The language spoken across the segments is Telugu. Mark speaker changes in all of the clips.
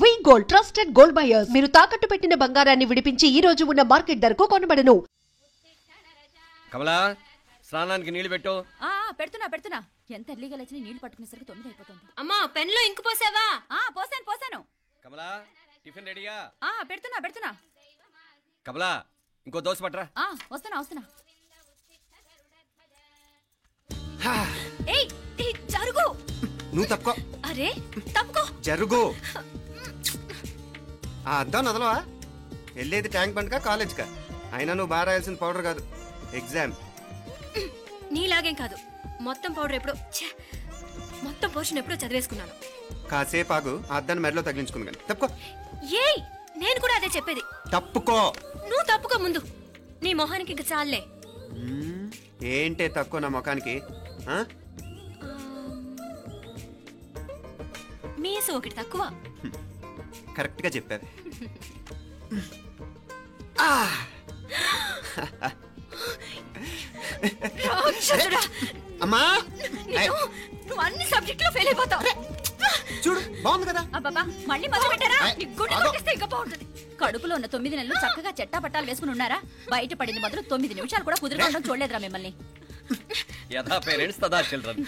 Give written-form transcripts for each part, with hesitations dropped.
Speaker 1: వి గోల్డ్ ట్రస్టెడ్ గోల్డ్ బయర్స్. మీరు తాకట్టు పెట్టిన బంగారాన్ని విడిపించి ఈ రోజు ఉన్న మార్కెట్ ధరకు కొనబడను.
Speaker 2: కమలా, స్నానానికి నీళ్లు పెట్టు.
Speaker 3: పెడుతున్నా. ఎంత ఎర్లీగా లేచిన నీళ్లు పట్టుకునేసరికి 9 అయిపోతుంది.
Speaker 4: అమ్మా, పెన్లో ఇంకు పోసావా?
Speaker 3: పోసాను.
Speaker 2: కమలా, టిఫిన్ రెడీగా?
Speaker 3: పెడుతున్నా.
Speaker 2: కమలా, ఇంకో దోశ పట్రా.
Speaker 3: వస్తున్నా. ఏయ్, జరుగు.
Speaker 5: నువ్వు తప్పుకో.
Speaker 3: అరే, తప్పుకో.
Speaker 5: జరుగు. అద్దాం నదలవా? వెళ్ళేది ట్యాంక్ బండ్కా కాలేజ్కా? అయినా నువ్వు బాగా రాయాల్సిన పౌడర్ కాదు, ఎగ్జామ్.
Speaker 4: నీలాగేం కాదు. మొత్తం పౌడర్ ఎప్పుడో, మొత్తం పోర్షన్ ఎప్పుడో చదివేసుకున్నాను.
Speaker 5: కాసేపు ఆగు, ఆ అద్దాన్ని మెడలో తగిలించుకుంది కానీ. తప్పుకో.
Speaker 4: ఏయ్, నేను కూడా అదే చెప్పేది.
Speaker 5: తప్పుకో.
Speaker 4: నువ్వు తప్పుకో ముందు. నీ మొహానికి ఇంక చాలే.
Speaker 5: ఏంటే తక్కువ నా ముఖానికి?
Speaker 4: మీసు ఒకటి తక్కువ.
Speaker 5: కరెక్ట్ గా చెప్పావు. అమ్మా,
Speaker 4: నువ్వు అన్ని సబ్జెక్ట్ లో ఫెయిల్ అయిపోతావు.
Speaker 5: చూడు, బాగుంది కదా?
Speaker 3: అబ్బబ్బా, మళ్ళీ మొదలు పెట్టారా? ఇంకా బాగుంటుంది. కడుపులో ఉన్న 9 నెలలు చక్కగా చెట్టా పట్టాలు వేసుకుని ఉన్నారా? బయట పడింది మొదలు 9 నిమిషాలు కూడా కుదురుకోవడం చూడలేదురా మిమ్మల్ని.
Speaker 2: యథా పేరెంట్స్ తదా చిల్డ్రన్.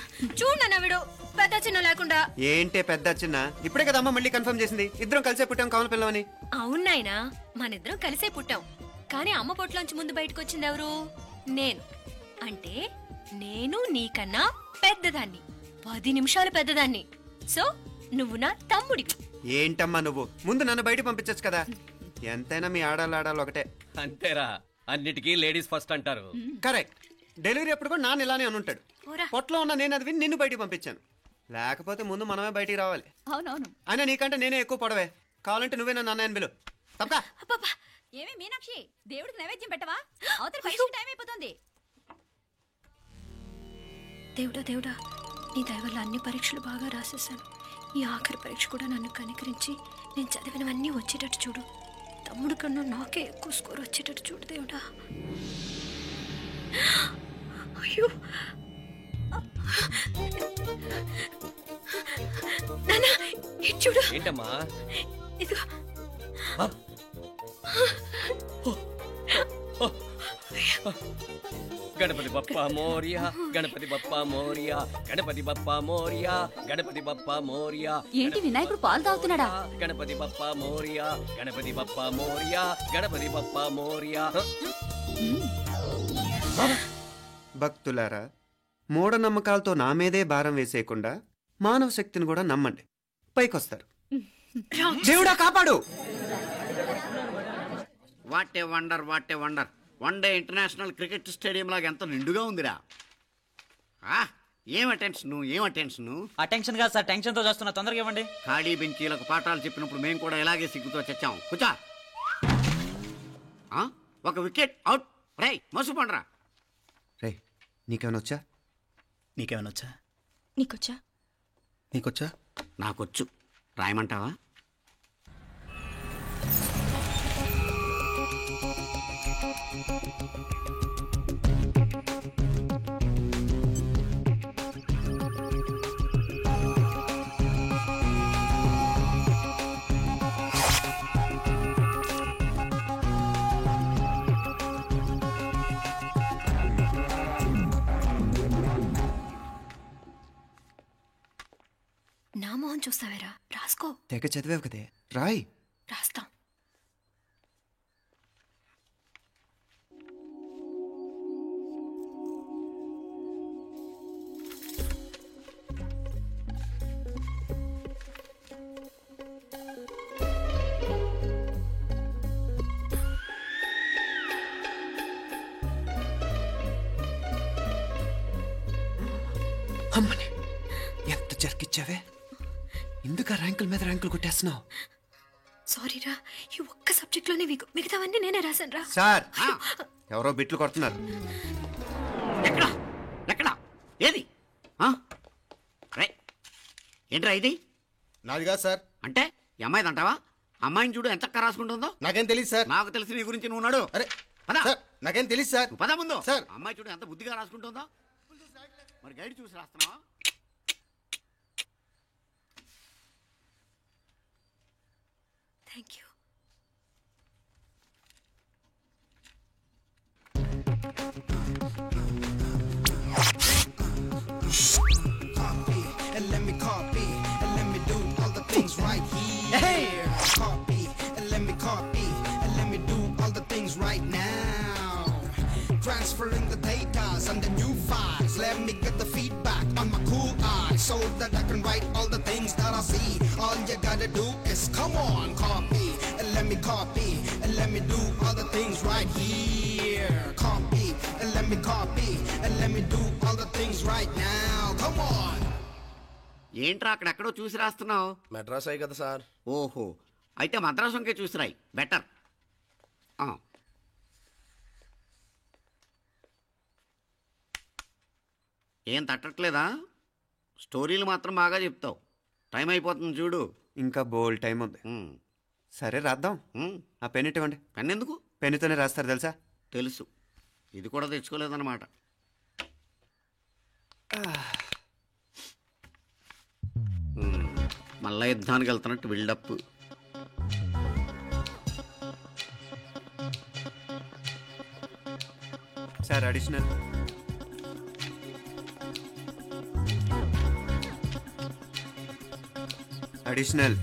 Speaker 4: చూడన్నా వీడు పెద్ద చిన్న లేకుండా.
Speaker 5: ఏంటే పెద్ద చిన్న? ఇప్పుడే కదా అమ్మ మళ్ళీ కన్ఫర్మ్ చేసింది, ఇద్దరం కలిసే పుట్టాం కావాలి పిల్లవని.
Speaker 4: అవునాయినా, మనిద్దరం కలిసే పుట్టాం. కానీ అమ్మ పొట్లోంచి ముందు బయటకు వచ్చింది ఎవరు? నేను. అంటే నేను నీకన్నా పెద్దదాన్ని, 10 నిమిషాలు పెద్దదాన్ని. సో నువ్వు నా తమ్ముడి.
Speaker 5: ఏంటమ్మా నువ్వు? ముందు నన్ను బయట పంపించచ్చు కదా. ఎంతైనా మీ ఆడాలు ఒకటే.
Speaker 2: అంతేరా, అన్నిటికీ లేడీస్ ఫస్ట్ అంటారు.
Speaker 5: కరెక్ట్. డెలివరీ అప్పుడు కూడా నాన్న ఇలానే అని ఉంటాడు. పొట్టలో ఉన్న నేను అది విని నిన్ను బయటికి పంపించాను. లేకపోతే ముందు మనమే బయటికి రావాలి.
Speaker 3: అవునవును.
Speaker 5: అయినా నీకంటే నేనే ఎక్కువ పొడవే. కావాలంటే నువ్వే నన్ను అన్నయ్యను పిలు. తప్పా?
Speaker 3: ఏమి మీనాక్షి, దేవుడికి నైవేద్యం పెట్టవా? అవతల పరీక్ష టైం అయిపోతుంది.
Speaker 4: దేవుడా, నీ దయ వల్ల అన్ని పరీక్షలు బాగా రాసేసాను. ఈ ఆఖరి పరీక్ష కూడా నన్ను కనికరించి నేను చదివినవన్నీ వచ్చేటట్టు చూడు. తమ్ముడు కన్నా నాకే ఎక్కువ స్కోర్ వచ్చేటట్టు చూడు దేవుడా. అయ్యో నాన్నా, చూడు.
Speaker 2: ఏంటమ్మా?
Speaker 4: ఇదిగో.
Speaker 2: గణపతి బప్పా మోరియా, గణపతి బప్పా మోరియా, గణపతి బప్పా మోరియా, గణపతి బప్పా మోరియా.
Speaker 3: ఏంటి వినాయకుడు పాలు తాగుతున్నాడా?
Speaker 2: గణపతి బప్పా మోరియా, గణపతి బప్పా మోరియా, గణపతి బప్పా మోరియా.
Speaker 5: భక్తులారా, మూఢనమ్మకాలతో నా మీదే భారం వేసేయకుండా మానవ శక్తిని కూడా నమ్మండి, పైకొస్తారు. దేవుడా కాపాడు.
Speaker 6: What a wonder. One day international cricket stadium లాగా ఎంత నిండుగా ఉందిరా. ఏం అటెన్షన్?
Speaker 7: అటెన్షన్ కాదు సార్, టెన్షన్ తో చేస్తున్నా. తొందరగా ఇవ్వండి.
Speaker 6: ఖాళీ బెంచీలకు పాఠాలు చెప్పినప్పుడు మేము కూడా ఇలాగే సిగ్గుతో చచ్చాం. కూర్చో. ఒక వికెట్ అవుట్. రై మసు పండరా.
Speaker 5: రే, నీకేమైనా వచ్చా?
Speaker 7: నీకేమైనా వచ్చా?
Speaker 5: నీకొచ్చా?
Speaker 6: నాకొచ్చు. రాయమంటావా?
Speaker 4: నా మొహం చూస్తావేరా? రాసుకో.
Speaker 5: తెగ చదివావు కదే, రాయ్.
Speaker 4: రాస్తాం.
Speaker 5: అమ్మని ఎంత జరికిచ్చావే? ఎందుకు ర్యాంకుల మీద ర్యాంకులు కొట్టేస్తున్నావు?
Speaker 4: సారీరా, ఈ ఒక్క సబ్జెక్ట్ లోనే మిగతావన్నీ నేనే రాశాను రా.
Speaker 5: సార్, ఎవరో బిట్లు కొడుతున్నారు.
Speaker 6: ఎక్కడ? ఏది? ఏంట్రా ఇది?
Speaker 8: నాది కాదు సార్.
Speaker 6: అంటే ఈ అమ్మాయిది అంటావా? అమ్మాయిని చూడు ఎంత రాసుకుంటుందో.
Speaker 8: నాకేం తెలియదు సార్.
Speaker 6: నాకు తెలిసి నీ గురించి నువ్వు నాడు.
Speaker 8: అరే సార్, నాకేం తెలియదు సార్.
Speaker 6: పద ముందు.
Speaker 8: సార్,
Speaker 6: అమ్మాయి చూడు ఎంత బుద్ధిగా రాసుకుంటుందో. మరి గైడ్ చూసి రాస్తున్నావా?
Speaker 4: Thank you.
Speaker 9: And let me copy, and let me do all the things right here. Copy, and let me copy, and let me do all the things right now. Transferring the data and the new files. Let me get the feedback on my cool eyes so that I can write all the things that I see. All you gotta do is come on, copy, and let me copy, and let me do all the things right here. Copy, and let me copy, and let me do all the things right now. Come on.
Speaker 6: ఏంట్రా అక్కడెక్కడో చూసి రాస్తున్నావు?
Speaker 8: మెడ్రాస్ అయ్యి కదా సార్.
Speaker 6: ఓహో, అయితే మద్రాసు వంకే చూసి రాయి, బెటర్. ఏం తట్టట్లేదా? స్టోరీలు మాత్రం బాగా చెప్తావు. టైం అయిపోతుంది చూడు.
Speaker 5: ఇంకా బోల్డ్ టైం ఉంది. సరే రాద్దాం. ఆ పెన్ ఇవ్వండి.
Speaker 6: పెన్ ఎందుకు?
Speaker 5: పెన్నుతోనే రాస్తారు తెలుసా?
Speaker 6: తెలుసు. ఇది కూడా తెచ్చుకోలేదన్నమాట. మళ్ళా యుద్ధానికి వెళ్తున్నట్టు బిల్డప్.
Speaker 5: Sir additional. అడిషనల్.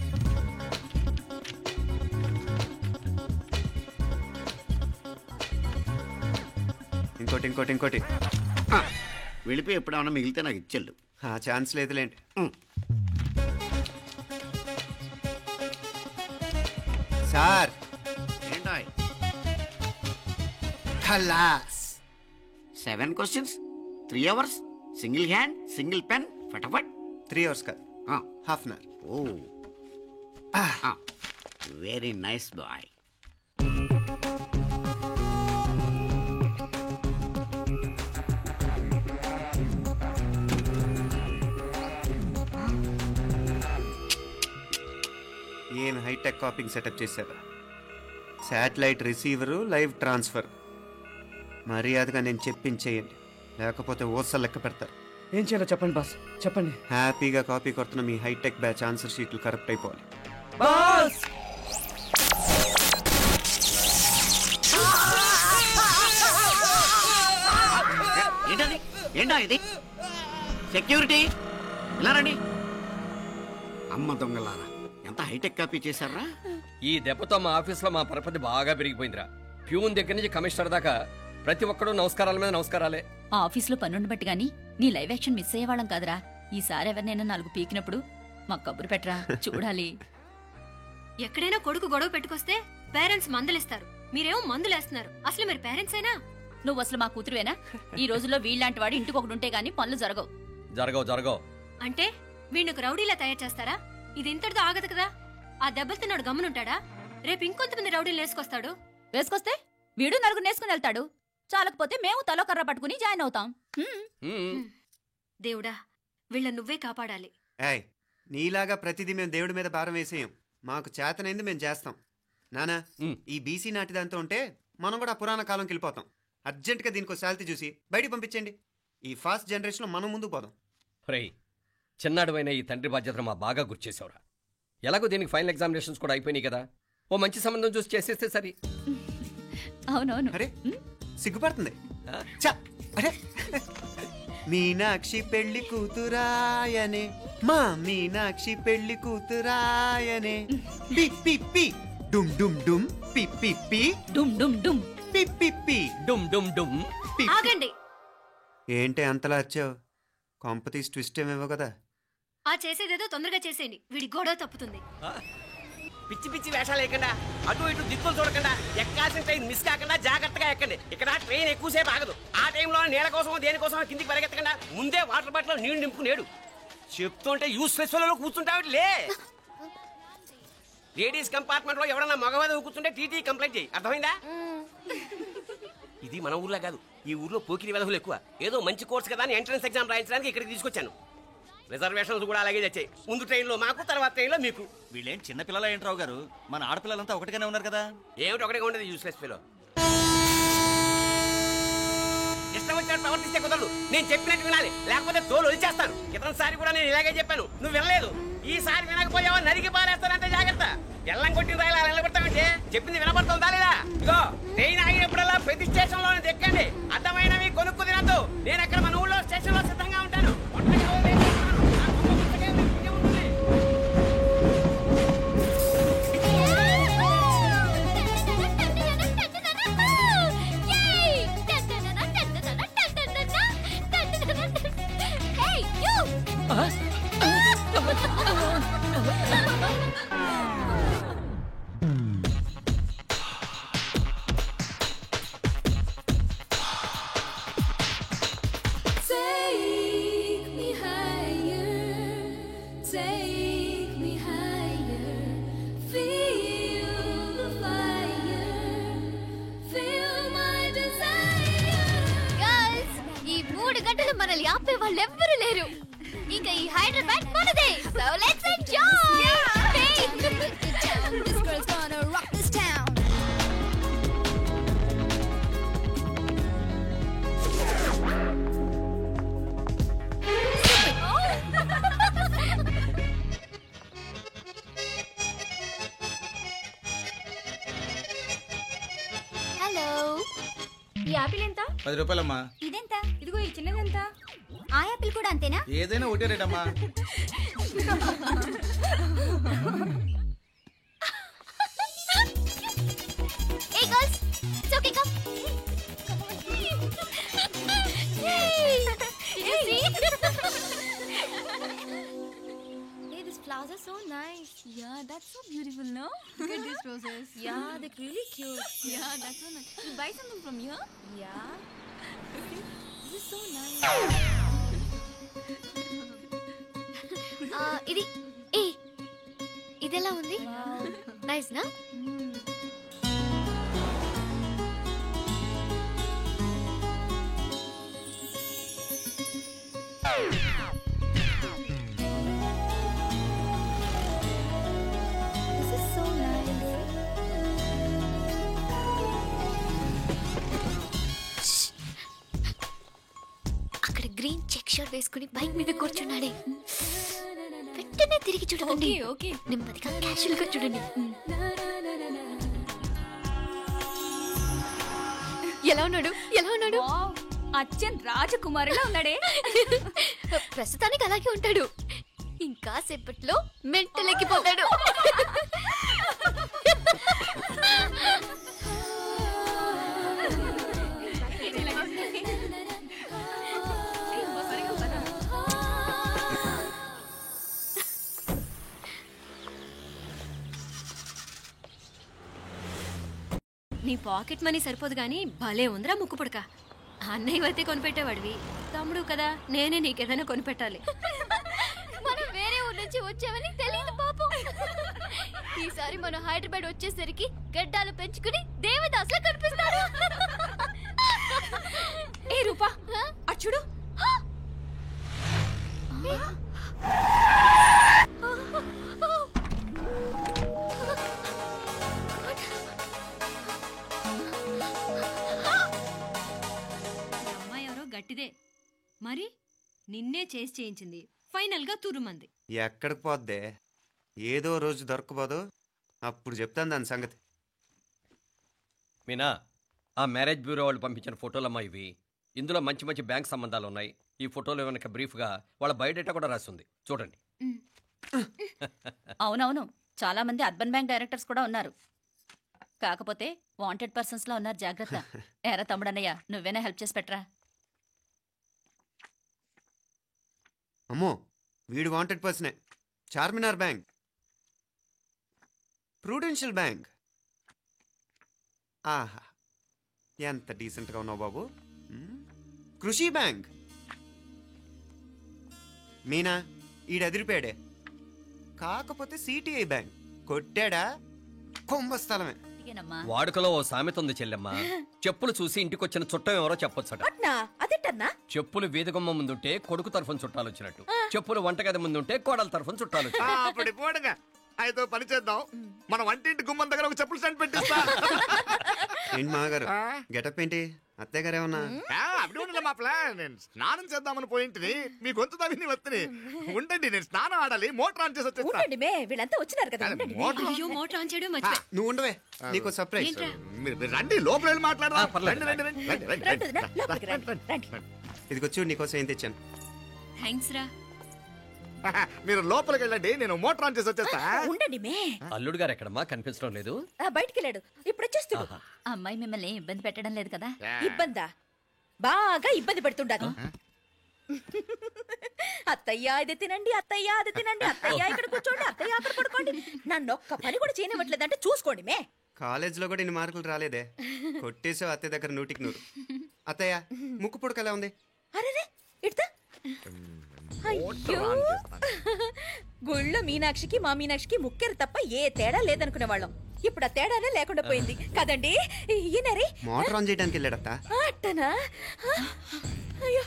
Speaker 5: ఇంకోటి
Speaker 6: వెళ్ళిపోయి ఎప్పుడేమన్నా మిగిలితే నాకు ఇచ్చెళ్ళు.
Speaker 5: ఛాన్స్ లేదులేండి. సార్
Speaker 6: ఏంటో
Speaker 5: ఖలాస్.
Speaker 6: 7 questions, 3 hours, single hand, single pen, ఫటాఫట్.
Speaker 5: 3 hours కాదు, half an hour.
Speaker 6: Oh, very nice boy.
Speaker 5: ఏం హైటెక్ కాపింగ్ సెటప్ చేశారు. Satellite receiver, live transfer. మర్యాదగా నేను చెప్పించేయండి, లేకపోతే ఓసలు లెక్క పెడతారు.
Speaker 2: ఏం చేయాలో చెప్పండి బాస్, చెప్పండి.
Speaker 5: హ్యాపీగా కాపీ కొడుతున్న మీ హైటెక్ బ్యాచ్ ఆన్సర్ షీట్లు కరెక్ట్ అయిపోవాలి.
Speaker 2: బాస్
Speaker 6: ఏంటది? ఏంటా ఇది? సెక్యూరిటీ ఇలా రండి. అమ్మ దొంగలారా, ఎంత హైటెక్ కాపీ చేశారా?
Speaker 2: ఈ దెబ్బతో మా ఆఫీస్లో మా పరపతి బాగా పెరిగిపోయిందిరా. ప్యూన్ దగ్గర నుంచి కమిషనర్ దాకా ప్రతి ఒక్కడు నమస్కారాల మీద నమస్కారాలే.
Speaker 3: ఆ ఆఫీస్లో పనుండి బట్టి గాని నీ లైవ్ యాక్షన్ మిస్ అయ్యేవాళ్ళం కాదురా. ఈసారి ఎవరినైనా 4 పీకినప్పుడు మాకు కబురు పెట్టరా, చూడాలి.
Speaker 4: ఎక్కడైనా కొడుకు గొడవ పెట్టుకొస్తే పేరెంట్స్ మందులిస్తారు, మీరేమో మందులేస్తున్నారు. అసలు మీరు పేరెంట్సేనా?
Speaker 3: నువ్వు అసలు మా కూతురువేనా? ఈ రోజుల్లో వీళ్ళలాంటి వాడు ఇంటికి ఒకటి ఉంటే గానీ పనులు జరగవు.
Speaker 2: జరగవు
Speaker 4: అంటే వీణ్ణకు రౌడీలా తయారు చేస్తారా? ఇది ఇంతటితో ఆగదు కదా. ఆ దెబ్బలు తిన్నాడు గమ్మునుంటాడా? రేపు ఇంకొంతమంది రౌడీలు వేసుకొస్తాడు.
Speaker 3: వేసుకొస్తే వీడు 4 నేసుకుని వెళ్తాడు. చాలకపోతే మేము తలో కర్ర పట్టుకుని జాయిన్ అవుతాం.
Speaker 4: దేవుడా, వీళ్ళ నువ్వే కాపాడాలి.
Speaker 5: ఏయ్, నీలాగా ప్రతిదీ మేము దేవుడి మీద భారం వేసేయం. మాకు చేతనైంది మేము చేస్తాం. నానా, ఈ బీసీ నాటి దాంతో ఉంటే మనం కూడా పురాణ కాలంకి వెళ్ళిపోతాం. అర్జెంటుగా దీనికి శాలిటీ చూసి బయటికి పంపించండి. ఈ ఫాస్ట్ జనరేషన్లో మనం ముందుకు పోదాం.
Speaker 2: రేయ్, చిన్నాడువైన ఈ తండ్రి బాధ్యతను మా బాగా గుర్చేసావురా. ఎలాగో దీనికి ఫైనల్ ఎగ్జామినేషన్స్ కూడా అయిపోయినాయి కదా, ఓ మంచి సంబంధం చూసి చేసేస్తే సరి.
Speaker 3: అవునవును.
Speaker 5: అరే సిగ్గుపడుతుంది. అరే, మీనాక్షి పెళ్లి కూతురాయనే, మా మీనాక్షి పెళ్లి కూతురాయనే. పి పి పి డుమ్ డుమ్ డుమ్, పి పి పి
Speaker 3: డుమ్ డుమ్ డుమ్,
Speaker 5: పి పి పి
Speaker 2: డుమ్ డుమ్ డుమ్.
Speaker 4: ఆగండి.
Speaker 5: ఏంటి అంతలా వచ్చావు? కాంపతీస్ ట్విస్ట్ ఏమేవో కదా.
Speaker 4: ఆ చేసేదేదో తొందరగా చేసేయండి, వీడి గొడవ తప్పుతుంది.
Speaker 2: పిచ్చి పిచ్చి వేషాలు లేకుండా, అటు ఇటు దిక్కులు చూడకుండా, ఎక్కాల్సిన ట్రైన్ మిస్ కాకుండా జాగ్రత్తగా ఎక్కండి. ఇక్కడ ట్రైన్ ఎక్కువసేపు ఆగదు. ఆ టైంలో నీళ్ళ కోసం దేనికోసం కిందికి పరిగెత్తకుండా ముందే వాటర్ బాటిల్ నీళ్లు నింపుకునేడు. చెప్తుంటే యూస్లెస్ లో కూర్చుంటావు. లే, లేడీస్ కంపార్ట్మెంట్ లో ఎవరన్నా మగవాది కూర్చుంటే టీటీ కంప్లైంట్ చేయి, అర్థమైందా? ఇది మన ఊర్లో కాదు, ఈ ఊర్లో పోకిరి వెధవులు ఎక్కువ. ఏదో మంచి కోర్సు కదా అని ఎంట్రన్స్ ఎగ్జామ్ రాయించడానికి ఇక్కడికి తీసుకొచ్చాను. రిజర్వేషన్స్ కూడా అలాగే తెచ్చాయి. ముందు ట్రైన్లో మాకు, తర్వాత ట్రైన్లో మీకు.
Speaker 7: వీళ్ళేం చిన్న పిల్లల ఏంట్రావు గారు, మన ఆడపిల్లలంతా ఒకటిగానే ఉన్నారు కదా.
Speaker 2: ఏమిటి ఒకటిగా ఉండేది యూస్లెస్ ఫెలో. ఇష్టం వచ్చినట్టు ప్రవర్తిస్తే కుదరదు. నేను చెప్పినట్టు వినాలి, లేకపోతే తోలు వచ్చేస్తాను. ఇతనిసారి కూడా నేను ఇలాగే చెప్పాను, నువ్వు వినలేదు. ఈసారి వినకపోయావో నరికి పారేస్తానంటే జాగ్రత్త. ఎల్లం కొట్టిన రాయిలా నిలబడతామంటే చెప్పింది వినపడుతుందా లేదా? ఇగో ట్రైన్ ఆగినప్పుడల్లా ప్రతి స్టేషన్ లోనే దెక్కండి. అర్థమైనవి కొనుక్కు తినద్దు. నేను అక్కడ మన ఊళ్ళో స్టేషన్ లో సిద్ధంగా ఉంటాను.
Speaker 10: మనల్ని ఆపే వాళ్ళు ఎవ్వరూ లేరు. ఇంకా ఈ హైదరాబాద్ మనదే. So let's enjoy. This girl's gonna rock this town. Hello,
Speaker 3: ఈ యాపిల్ ఎంత?
Speaker 8: 10 రూపాయలమ్మా.
Speaker 10: ఇదెంత?
Speaker 3: ఇదిగో ఈ చిన్నది ఎంత?
Speaker 10: ఆ యాపిల్ కూడా అంతేనా?
Speaker 8: ఏదైనా ఒకటే రేట్ అమ్మా.
Speaker 10: Hey girls, it's okay, come. Yay! Did you see? Hey, these flowers are so nice.
Speaker 3: Yeah, that's so beautiful, no?
Speaker 10: Look at these roses.
Speaker 3: Yeah, they're really cute.
Speaker 10: Yeah, that's so nice.
Speaker 3: You buy something from here?
Speaker 10: Yeah. This is so nice. ఇది ఏ ఇదెలా ఉంది? నైస్ నా? This is so nice. అక్కడ గ్రీన్ చెక్ షర్ట్ వేసుకుని బైక్ మీద కూర్చున్నాడే. వెంటనే తిరిగి చూడండి.
Speaker 3: ఓకే
Speaker 10: నెమ్మదిగా క్యాషువల్ గా చూడండి. ఎలా ఉన్నాడు? ఎలా ఉన్నాడు?
Speaker 3: అచ్చన్ రాజకుమారిలా ఉన్నాడే.
Speaker 10: ప్రస్తుతానికి అలాగే ఉంటాడు. ఇంకా సేపట్లో మెంటలెక్కిపోతాడు.
Speaker 4: నీ పాకెట్ మనీ సరిపోదు గానీ భలే ఉందిరా ముక్కు పుడక. అన్నయ్య అయితే కొనిపెట్టేవాడివి, తమ్ముడు కదా నేనే నీకేదైనా కొనిపెట్టాలి.
Speaker 10: మనం వేరే ఊరు నుంచి వచ్చామని తెలియదు పాపం. ఈసారి మనం హైదరాబాద్ వచ్చేసరికి గడ్డాలు పెంచుకుని దేవదాసులా కనిపిస్తాడు.
Speaker 3: ఏ రూపా అచ్చుడు.
Speaker 4: అమ్మాయి ఎవరో గట్టిదే మరి, నిన్నే చేసి చేయించింది. ఫైనల్ గా తురుమంది.
Speaker 5: ఎక్కడికి పోద్దే? ఏదో రోజు దొరకపోదు, అప్పుడు చెప్తాను దాని సంగతి.
Speaker 11: మీనా, ఆ మ్యారేజ్ బ్యూరో వాళ్ళు పంపించిన ఫోటోలమ్మా ఇవి. ఇందులో మంచి మంచి బ్యాంక్ సంబంధాలు ఉన్నాయి. ఈ ఫోటోలో వెనక బ్రీఫ్గా వాళ్ళ బయోడేటా కూడా రాస్తుంది, చూడండి.
Speaker 3: అవునవును, చాలా మంది అర్బన్ బ్యాంక్ డైరెక్టర్స్ కూడా ఉన్నారు. కాకపోతే వాంటెడ్ పర్సన్స్ లా ఉన్నారు, జాగ్రత్త. ఎరా తమ్ముడన్నయ్య, నువ్వేనా హెల్ప్ చేసి పెట్టరా?
Speaker 5: అమ్మో, వీడు వాంటెడ్ పర్సనే. Charminar bank, Prudential bank. ఆహా, ఎంత డీసెంట్గా ఉన్నావు బాబు. కృషి బ్యాంక్. మీనా, ఈడెదిరిపాడే. కాకపోతే సిటిఐ బ్యాంక్ కొట్టాడా కుంభస్థలమే.
Speaker 11: వాడుకలో ఓ సామెత ఉంది చెల్లెమ్మ, చెప్పులు చూసి ఇంటికొచ్చిన చుట్టం ఎవరో చెప్పొచ్చట. చెప్పులు వీధగుమ్మ ముందుంటే కొడుకు తరఫున చుట్టాలు వచ్చినట్టు, చెప్పులు వంటగది ముందుంటే కోడల తరఫున చుట్టాలు వచ్చినట్టు.
Speaker 12: అయితే పని చేద్దాం, మన వంటింటి గుమ్మం దగ్గర ఒక చెప్పులు స్టాండ్ పెట్టిస్తా.
Speaker 5: ఏంటి మామగారు గెటప్ ఏంటి? అత్తయ్య గారు ఏమన్నా?
Speaker 12: అప్పుడు ఉండలే మా ప్లాన్. నేను స్నానం చేద్దామని పోయింటిని, మీ గొంతు తవ్వి వస్తుంది. ఉండండి, నేను స్నానం ఆడాలి, మోటార్ ఆన్ చేసి వచ్చేస్తా.
Speaker 3: వీళ్ళంతా వచ్చినారు కదా.
Speaker 4: మోటార్ ఆన్ చేయడం
Speaker 5: నువ్వు ఉండవే, నీకు సర్ప్రైజ్.
Speaker 12: మీరు రండి, లోపల వెళ్ళి మాట్లాడదాం.
Speaker 5: ఇదిగో చూడు, నీకోసం ఏం తెచ్చాను.
Speaker 4: థ్యాంక్స్ రా.
Speaker 12: మీరు లోపలికి వెళ్ళండి, నేను మోటార్ ఆన్ చేసి వచ్చేస్తా.
Speaker 3: ఉండండి మే.
Speaker 11: అల్లుడు గారు ఎక్కడమ్మా? కనిపించడం లేదు.
Speaker 3: బయటికి వెళ్ళాడు, ఇప్పుడు వచ్చేస్తూ. అమ్మాయి మిమ్మల్ని ఇబ్బంది పెట్టడం లేదు కదా? ఇబ్బందా? బాగా ఇబ్బంది పెడుతుండదు. అత్తయ్య ఇది తినండి, అత్తయ్య అది తినండి, అత్తయ్య ఇక్కడ కూర్చోండి, అత్తయ్య అక్కడ పడుకోండి. నన్ను ఒక్క పని కూడా చేయనివ్వట్లేదంటే చూసుకోండి మే.
Speaker 5: కాలేజీలో కూడా ఇన్ని మార్కులు రాలేదే. కొట్టేసావు అత్తయ్య దగ్గర 100కి 100. అత్తయ్య ముక్కు పుడక ఎలా ఉంది?
Speaker 3: అరే ఇడతా. అయ్యో, గుళ్ళో మీనాక్షికి మా మీనాక్షికి ముక్కెరు తప్ప ఏ తేడా లేదనుకునే వాళ్ళం. ఇప్పుడు ఆ తేడానే లేకుండా పోయింది కదండి. ఈయనరి
Speaker 5: మోటార్ ఆన్ చేయడానికి వెళ్ళాడత్త.
Speaker 3: అట్టనా? అయ్యో,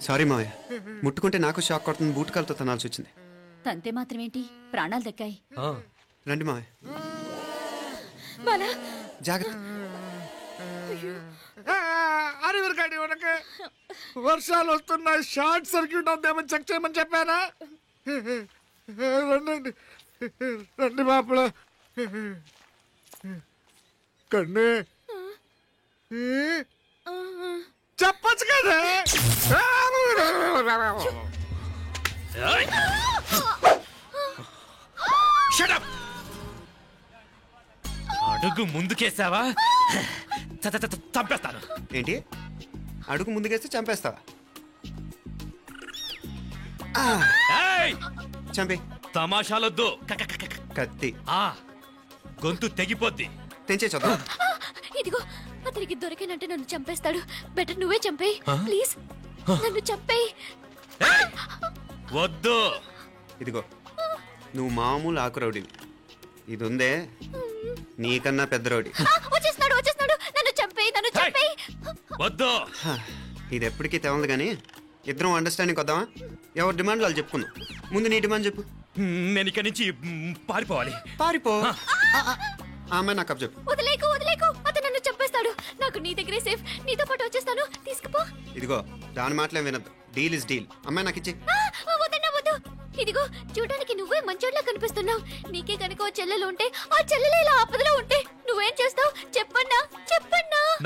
Speaker 5: సారీ మావయ్య, ముట్టుకుంటే నాకు షాక్ కొడుతుంది. బూట్ కాలుతో తనాల్సి వచ్చింది.
Speaker 3: తంతే మాత్రమేంటి, ప్రాణాలు దక్కాయి.
Speaker 5: రండి మావయ్య, జాగ్రత్త.
Speaker 12: అరివిరకాడి ఉనక వర్షాలు వస్తున్నాయి, షార్ట్ సర్క్యూట్ అవుతామని చెక్ చేయమని చెప్పానా? రండి రండి బాపుల కన్ను చెప్పచ్చు కదా.
Speaker 13: అడుగు ముందుకేసావా చంపేస్తాను.
Speaker 5: ఏంటి? అడుగు ముందుకేస్తే చంపేస్తావా? చంపే.
Speaker 13: తమాషాలొద్దు.
Speaker 5: కత్తి
Speaker 13: గొంతు తెగిపోద్ది.
Speaker 5: తెంచే చూద్దాం.
Speaker 10: ఇదిగో, అతనికి దొరికినంటే నన్ను చంపేస్తాడు. బెటర్ నువ్వే చంపేయి ప్లీజ్, నన్ను చంపేయి.
Speaker 13: వద్దు.
Speaker 5: ఇదిగో, నువ్వు మామూలు ఆకు రౌడీవి. ఇది ఉందే నీకన్నా పెద్ద రౌడీ.
Speaker 10: వచ్చేస్తున్నాడు, నన్ను చంపేయి, నన్ను చంపేయి.
Speaker 13: వద్దు.
Speaker 5: ఇది ఎప్పటికీ తెవలదు కానీ ఇద్దరం అండర్స్టాండింగ్ వద్దామా? ఎవరి డిమాండ్ వాళ్ళు చెప్పుకుందాం. ముందు నీ డిమాండ్ చెప్పు.
Speaker 13: నేను ఇక్కడి నుంచి పారిపోవాలి.
Speaker 5: పారిపో. అమ్మాయి నాకు అప్ చెప్పు.
Speaker 10: వదిలేకు, అతను నన్ను చంపేస్తాడు. నాకు నీ దగ్గరే సేఫ్, నీతో పాటు వచ్చేస్తాను, తీసుకుపో.
Speaker 5: ఇదిగో, దాని మాటలే వినద్దు. Deal is deal. అమ్మాయి నాకు ఇచ్చి.
Speaker 10: వద్దు. ఇదిగో, చూడడానికి నువ్వే మంచోడ్లా కనిపిస్తున్నావు. నీకే కనుక ఓ చెల్లెలు ఉంటే, ఆ చెల్లెలు ఇలా ఆపదలో ఉంటే నువ్వేం చేస్తావు? చెప్పన్నా.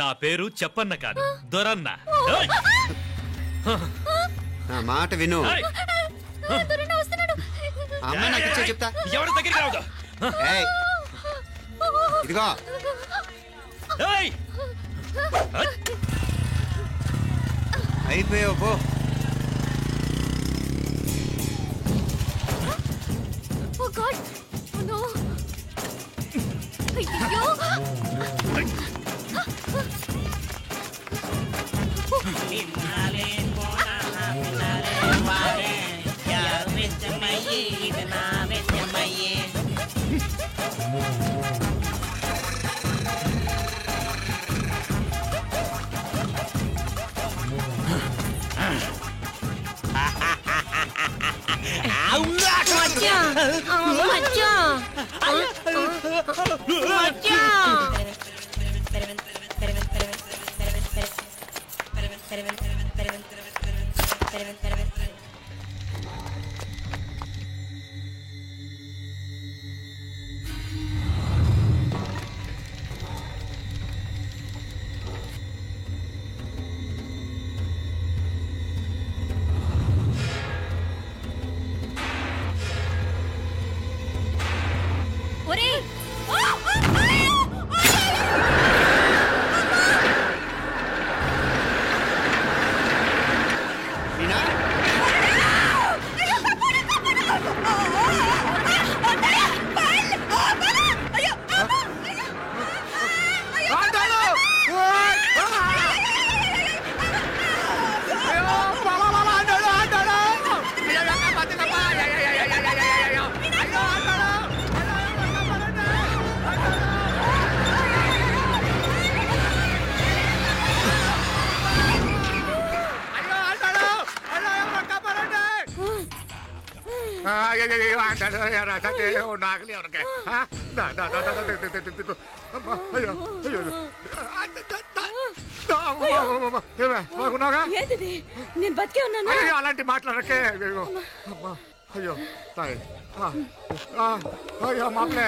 Speaker 13: నా పేరు చెప్పన్న కాదు, దొరన్న.
Speaker 5: నా మాట విను.
Speaker 10: దొరన్న వస్తున్నాడు.
Speaker 5: అమ్మాయి నాకు ఇచ్చే చెప్తా.
Speaker 13: ఎవరి దగ్గరికి రావద్దు.
Speaker 5: ఇదిగో, అయిపోయావు పో.
Speaker 10: Oh God! Oh no! అయ్యో!
Speaker 3: ఒరేయ్
Speaker 12: నాకు ఎవరికే
Speaker 3: ఏంటిది? నేను బతికే ఉన్నాను.
Speaker 12: అలాంటి మాట్లాడకే. అయ్యో తాయి అయ్యో మామలే,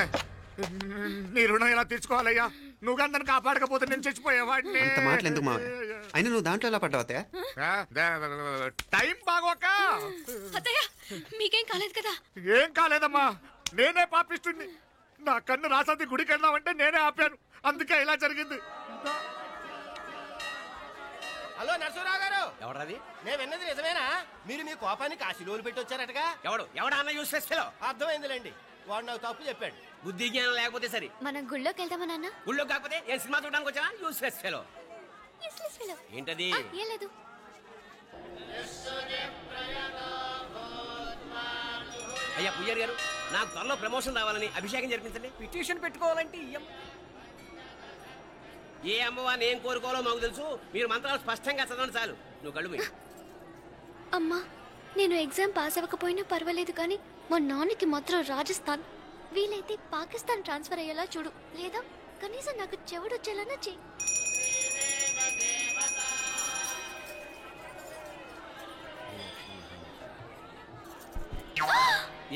Speaker 12: నీ రుణం ఎలా తీర్చుకోవాలయ్యా? నువ్వు అందరిని కాపాడకపోతే నేను చచ్చిపోయేవాడిని.
Speaker 5: అంత మాటలు ఎందుకు మావయ్య? అయినా నువ్వు దాంట్లో ఎలా పడ్డావు?
Speaker 12: టైం బాగోక.
Speaker 4: అత్తయ్య మీకేం కాలేదు కదా?
Speaker 12: ఏం కాలేదమ్మా, నేనే పాపిస్తుంది. నా కన్ను రాసాది గుడికి వెళ్దామంటే నేనే ఆపాను, అందుకే ఇలా జరిగింది.
Speaker 14: హలో నరసరావు గారు,
Speaker 2: ఎవడది?
Speaker 14: నేను విన్నది నిజమేనా? మీరు మీ కోపానికి కాశీలోలు పెట్టి వచ్చారటగా?
Speaker 2: ఎవడా అన్న యూస్లెస్ ఫెలో?
Speaker 14: అర్థమైందిలేండి, వాడు నాకు తప్పు చెప్పాడు.
Speaker 2: బుద్ధి జ్ఞానం లేకపోతే సరే.
Speaker 10: మనం గుళ్ళోకి వెళ్దామా నాన్న?
Speaker 2: గుళ్ళో కాకపోతే ఏం సినిమా చూడడానికి వచ్చావా? Useless fellow. ఏంటది?
Speaker 10: ఏం లేదు.
Speaker 2: అయ్యా పుయ్యర్ గారు, నాకు త్వరలో ప్రమోషన్ రావాలని అభిషేకం జరిపించండి. పిటిషన్ పెట్టుకోవాలంటే ఏ అమ్మవారిని ఏం కోరుకోవాలో మాకు తెలుసు. మీరు మంత్రాలు స్పష్టంగా చదవండి చాలు. నువ్వు కళ్ళు మూయి.
Speaker 10: అమ్మా, నేను ఎగ్జామ్ పాస్ అవ్వకపోయినా పర్వాలేదు, కానీ మా నాన్నకి మాత్రం రాజస్థాన్, వీలైతే పాకిస్తాన్ ట్రాన్స్ఫర్ అయ్యేలా చూడు, లేదా కనీసం నాకు చెవుడు వచ్చేలానా చెయ్యి.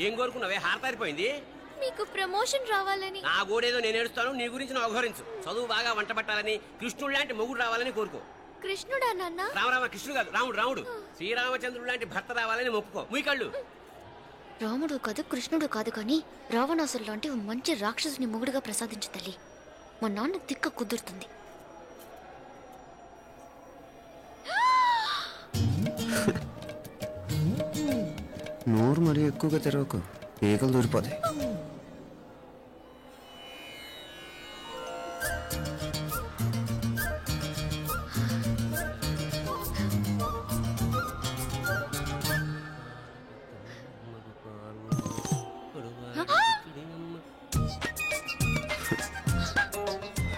Speaker 2: ఏం కోరుకున్నావే? హారతారిపోయింది.
Speaker 10: మీకు ప్రమోషన్ రావాలని.
Speaker 2: నా గోడేదో నేను ఏడుస్తాను, నీ గురించి నువ్వు అవహరించు. చదువు బాగా వంట పట్టాలని, కృష్ణుడు లాంటి మొగుడు రావాలని కోరుకో.
Speaker 10: కృష్ణుడా నాన్న?
Speaker 2: రామరామ కృష్ణుడు కాదు, రాముడు. రాముడు శ్రీరామచంద్రుడు లాంటి భర్త రావాలని మొక్కుకో. ముయ్యి కళ్ళు.
Speaker 10: రాముడు కాదు, కృష్ణుడు కాదు, కానీ రావణాసురు లాంటి ఓ మంచి రాక్షసుని మొగుడుగా ప్రసాదించు తల్లి. మా నాన్న తిక్క కుదురుతుంది.
Speaker 5: నోరు మరీ ఎక్కువగా తెరవకు, ఈకలు దూరిపోతాయి.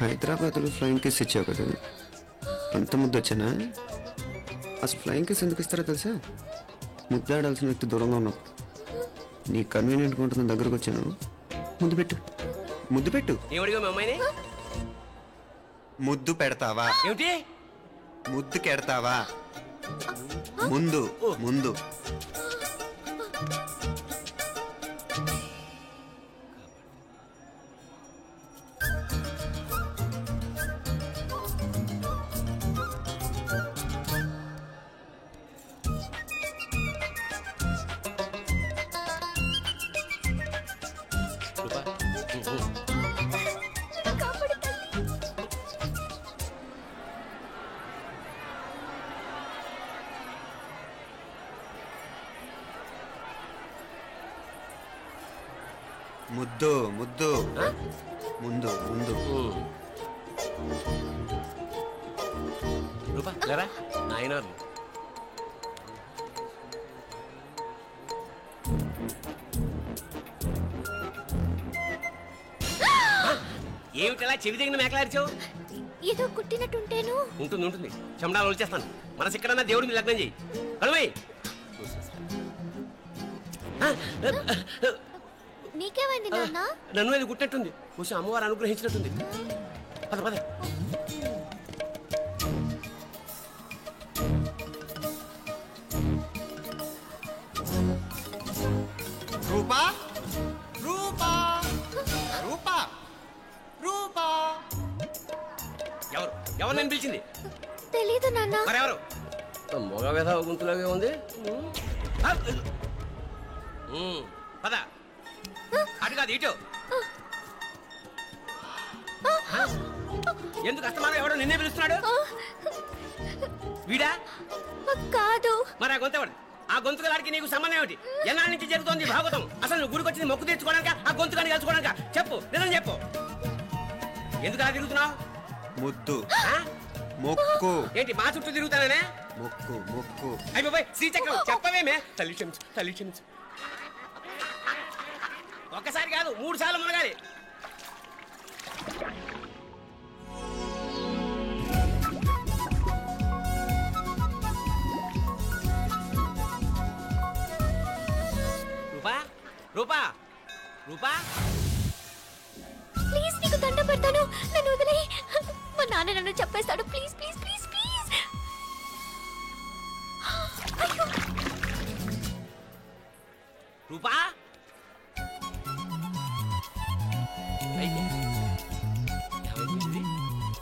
Speaker 5: హైదరాబాద్లో ఫ్లయింగ్ కిస్ ఇచ్చావు కదా, ఎంత ముద్దు వచ్చానా? అసలు ఫ్లయింగ్ కిస్ ఎందుకు ఇస్తారో తెలుసా? ముద్దాడాల్సిన వ్యక్తి దూరంగా ఉన్నావు. నీ కన్వీనియంట్గా ఉంటుంది, దగ్గరకు వచ్చాను. ముద్దు పెట్టు, ముద్దు పెట్టు.
Speaker 2: ఏమడిగా మీ అమ్మాయిని?
Speaker 5: ముద్దు పెడతావా?
Speaker 2: ఏమిటి?
Speaker 5: ముద్దు కెడతావా? ముందు ముందు. ముద్దు ముద్దు ముందు ముందు.
Speaker 2: రూపా లేరా నాయన. ఏమిటలా చెవి దగ్గర మేకలారిచావు?
Speaker 10: ఏదో కుట్టినట్టుంటేను.
Speaker 2: ఉంటుంది ఉంటుంది, చెమడాలు వచ్చేస్తాను. మనసు ఎక్కడన్నా దేవుడి మీద లగ్నం చేయి. కలువై.
Speaker 10: నీకేమైంది నాన్న?
Speaker 2: నన్ను అది గుట్టినట్టుంది, కొంచెం అమ్మవారు అనుగ్రహించినట్టుంది. పద పద.
Speaker 5: రూపా రూపా రూపా రూపా.
Speaker 2: ఎవరు ఎవరు నేను పిలిచింది?
Speaker 10: తెలీదు నాన్న.
Speaker 2: మరెవరు? మొగ వ్యధ గుంతులాగే ఉంది. పద. అటు కాదు ఇటు. ఎందుకు అస్తమానం ఎవడో నిన్నే పిలుస్తున్నాడు? వీడా
Speaker 10: కాదు.
Speaker 2: మరి ఆ గొంతు ఆ గొంతుగాడికి నీకు సంబంధం ఏమిటి? ఎన్నాళ్ళ నుంచి జరుగుతోంది భాగవతం? అసలు నువ్వు గుడికి వచ్చింది మొక్కు తీర్చుకోవడానిక, ఆ గొంతుగాని కలుసుకోవడానిక? చెప్పు, నిజం చెప్పు. ఎందుకు అలా తిరుగుతున్నావు?
Speaker 5: ముద్దు మొక్కు.
Speaker 2: ఏంటి మా చుట్టూ తిరుగుతానే?
Speaker 5: మొక్కు మొక్కు.
Speaker 2: అయిపోయి శ్రీచక్రం చెప్పవేమే? తల్లి క్షమించు, తల్లి క్షమించు. ఒక్కసారి కాదు 3 సార్లు మునగాలి. రూపా
Speaker 10: నాన్న నన్ను చెప్పేస్తాడు. Please please please please. అయ్యో
Speaker 2: రూపా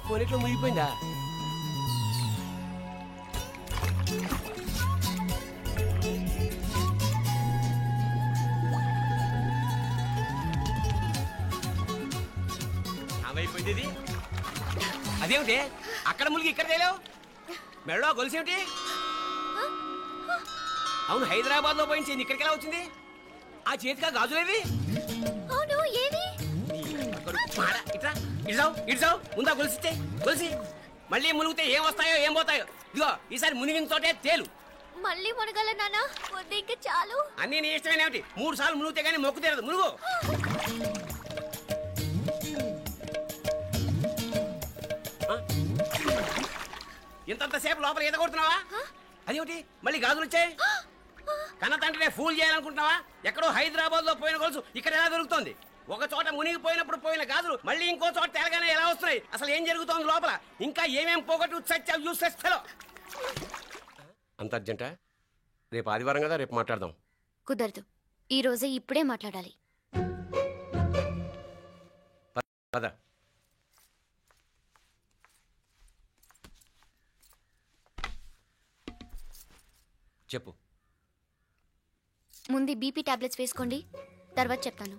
Speaker 2: పోనీట్లో మునిగిపోయిందా? ఏమైపోయింది ఇది? అదేమిటి అక్కడ మునిగి ఇక్కడ తేలేవు? మెడలో గొలుసేమిటి? అవును, హైదరాబాద్ లో పోయించింది, ఇక్కడికి ఎలా వచ్చింది? ఆ చేతిగా గాజులేవి?
Speaker 10: అవును ఏవి?
Speaker 2: ఇట్లా ఇడ్సావు ఇడ్సావు ముందా గొలిసితే గొలిసి మళ్ళీ మునిగితే ఏం వస్తాయో ఏం పోతాయో. ఇదిగో ఈసారి మునిగిన తోటే తేలు.
Speaker 10: మళ్ళీ మునగల నాన్న, వద్దు ఇంకా చాలు.
Speaker 2: అన్నీ నీ ఇష్టమైన ఏమిటి? 3 సార్లు మునిగితే గానీ మొక్కు తీరదు. మునుగు. ఇంతంతసేపు లోపల ఈత కొడుతున్నావా? అదేమిటి మళ్ళీ గాజులు వచ్చాయి? కన్న తండ్రినే ఫూల్ చేయాలనుకుంటున్నావా? ఎక్కడో హైదరాబాద్ లో పోయిన గొలుసు ఇక్కడ ఎలా దొరుకుతుంది? ఒక చోట మునిగిపోయినప్పుడు పోయిన గాజులు మళ్ళీ ఇంకో చోట తేలగానే ఎలా వస్తున్నాయి? అసలు ఏం జరుగుతోంది లోపల? ఇంకా ఏమేం పోగొట్టు చచ్చావు యూస్లెస్ ఫెలో. అంత అర్జెంటా? రేపు ఆదివారం కదా, రేపు మాట్లాడదాం.
Speaker 10: కుదరదు, ఈ రోజే ఇప్పుడే మాట్లాడాలి.
Speaker 2: పద. చెప్పు.
Speaker 10: ముందు బీపీ టాబ్లెట్స్ వేసుకోండి, తర్వాత చెప్తాను.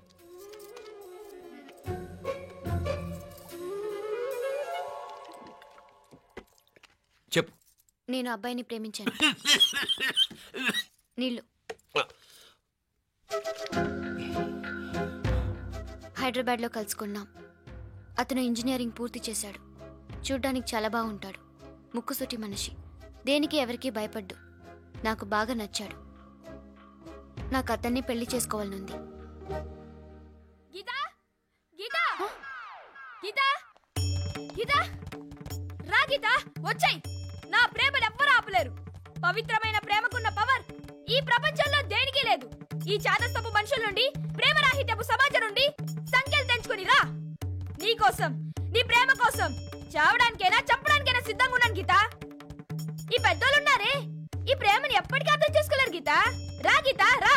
Speaker 2: చెప్పు.
Speaker 10: నేను అబ్బాయిని ప్రేమించాను. నీళ్ళు. హైదరాబాద్లో కలుసుకున్నాం. అతను ఇంజనీరింగ్ పూర్తి చేశాడు. చూడ్డానికి చాలా బాగుంటాడు. ముక్కుసూటి మనిషి. దేనికి ఎవరికీ భయపడ్డు. నాకు బాగా నచ్చాడు. నాకు అతన్ని పెళ్లి చేసుకోవాలనుంది.
Speaker 3: గీతా గీతా గీతా గీతా రా గీతా, వచ్చాయి. నా ప్రేమను ఎవ్వరూ ఆపలేరు. పవిత్రమైన ప్రేమకున్న పవర్ ఈ ప్రపంచంలో దేనికి లేదు. ఈ చాదస్తపు మనుషుల నుండి, ప్రేమరాహిత్యపు సమాజం నుండి సంఖ్యలు తెంచుకుని రా. నీ కోసం, నీ ప్రేమ కోసం చావడానికైనా చంపడానికైనా సిద్ధంగా ఉన్నాను గీతా. ఈ పెద్దోళ్ళున్నారే, ఈ ప్రేమని ఎప్పటికీ అర్థం చేసుకోలేరు గీతా. రా గీతా రా.